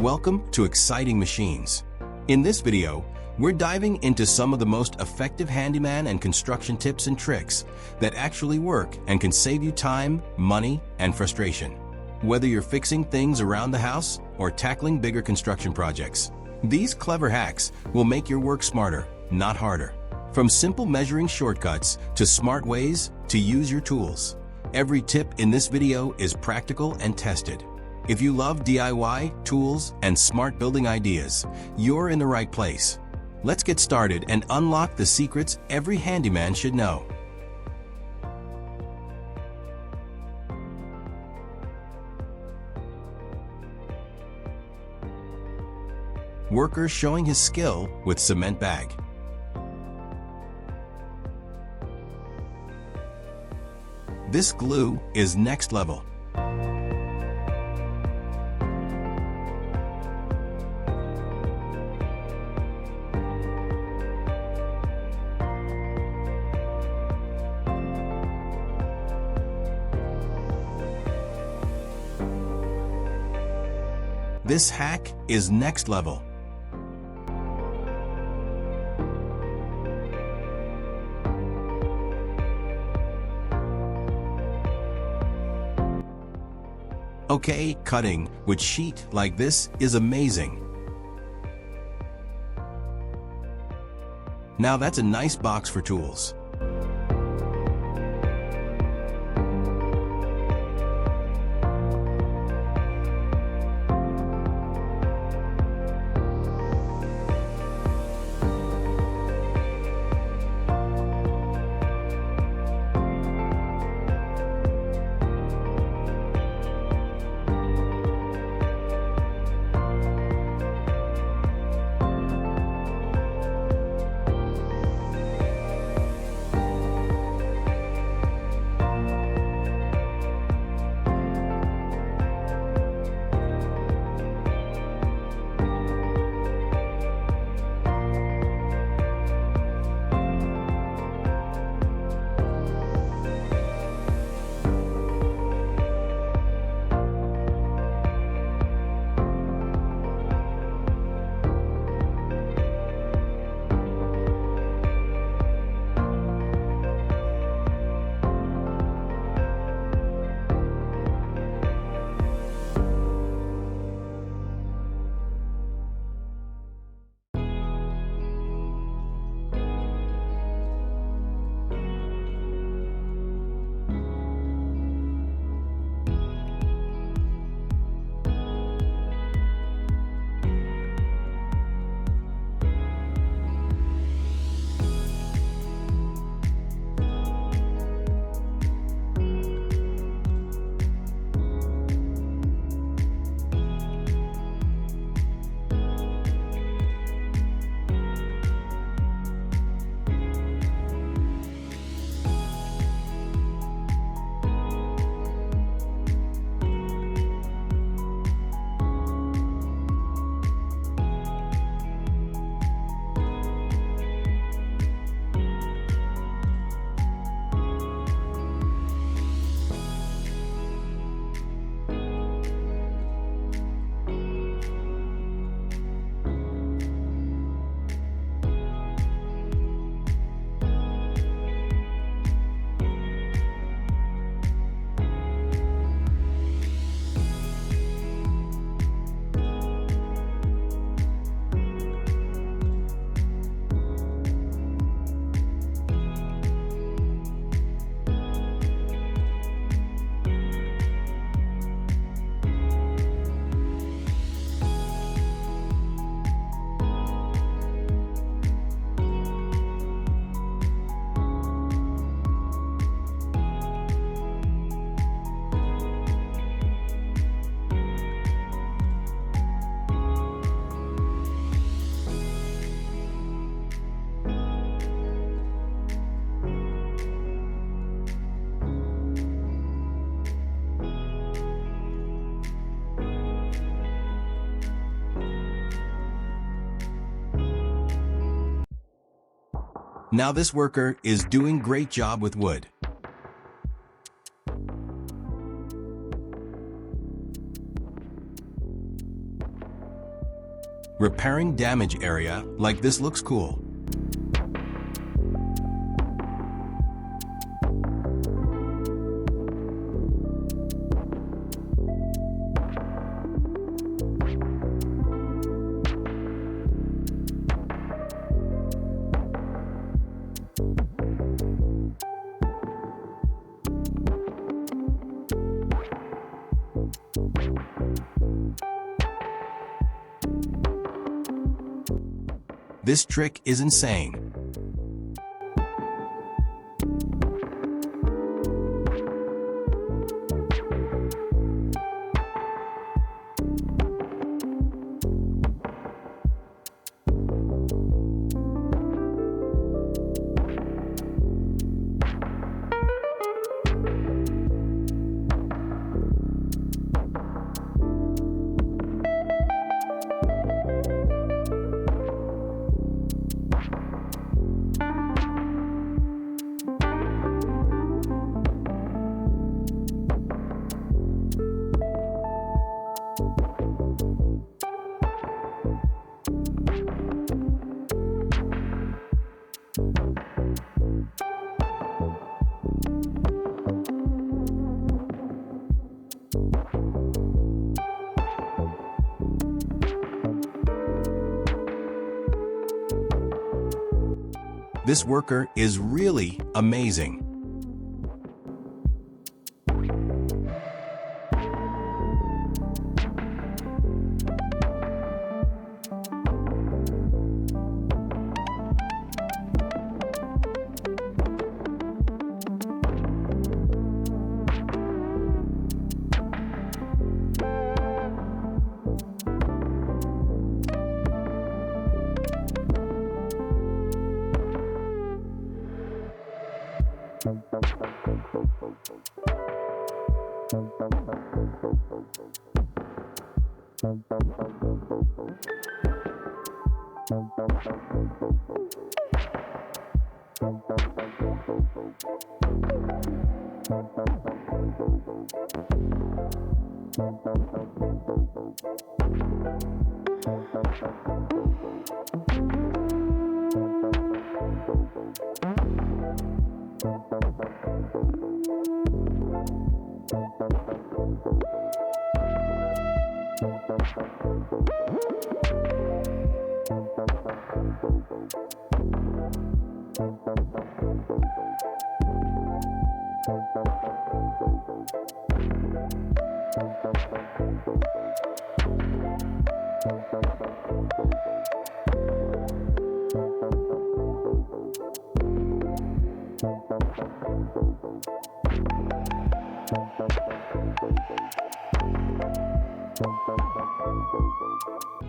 welcome to Xciting Machines. In this video, we're diving into some of the most effective handyman and construction tips and tricks that actually work and can save you time, money, and frustration. Whether you're fixing things around the house or tackling bigger construction projects, these clever hacks will make your work smarter, not harder. From simple measuring shortcuts to smart ways to use your tools, every tip in this video is practical and tested. If you love DIY, tools, and smart building ideas, you're in the right place. Let's get started and unlock the secrets every handyman should know. Worker showing his skill with cement bag. This glue is next level. This hack is next level. Okay, cutting with sheet like this is amazing. Now that's a nice box for tools. Now this worker is doing great job with wood. repairing damaged area like this looks cool. This trick is insane. This worker is really amazing.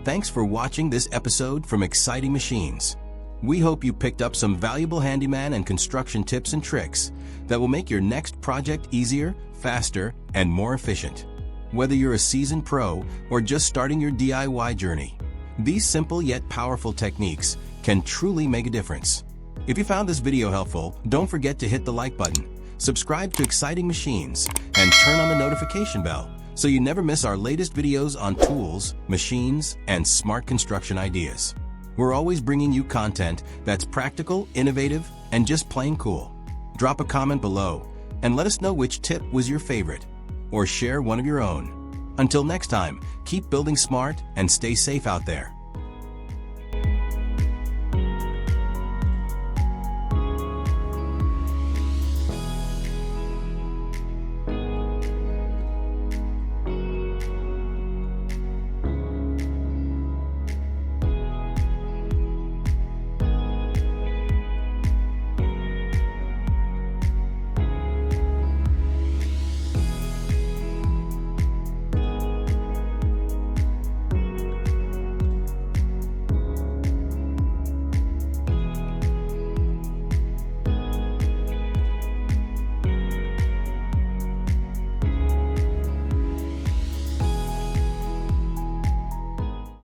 Thanks for watching this episode from Xciting Machines. We hope you picked up some valuable handyman and construction tips and tricks that will make your next project easier, faster, and more efficient. Whether you're a seasoned pro or just starting your DIY journey, these simple yet powerful techniques can truly make a difference. If you found this video helpful, don't forget to hit the like button, subscribe to Xciting Machines, and turn on the notification bell so you never miss our latest videos on tools, machines, and smart construction ideas. We're always bringing you content that's practical, innovative, and just plain cool. Drop a comment below and let us know which tip was your favorite, or share one of your own. Until next time, keep building smart and stay safe out there.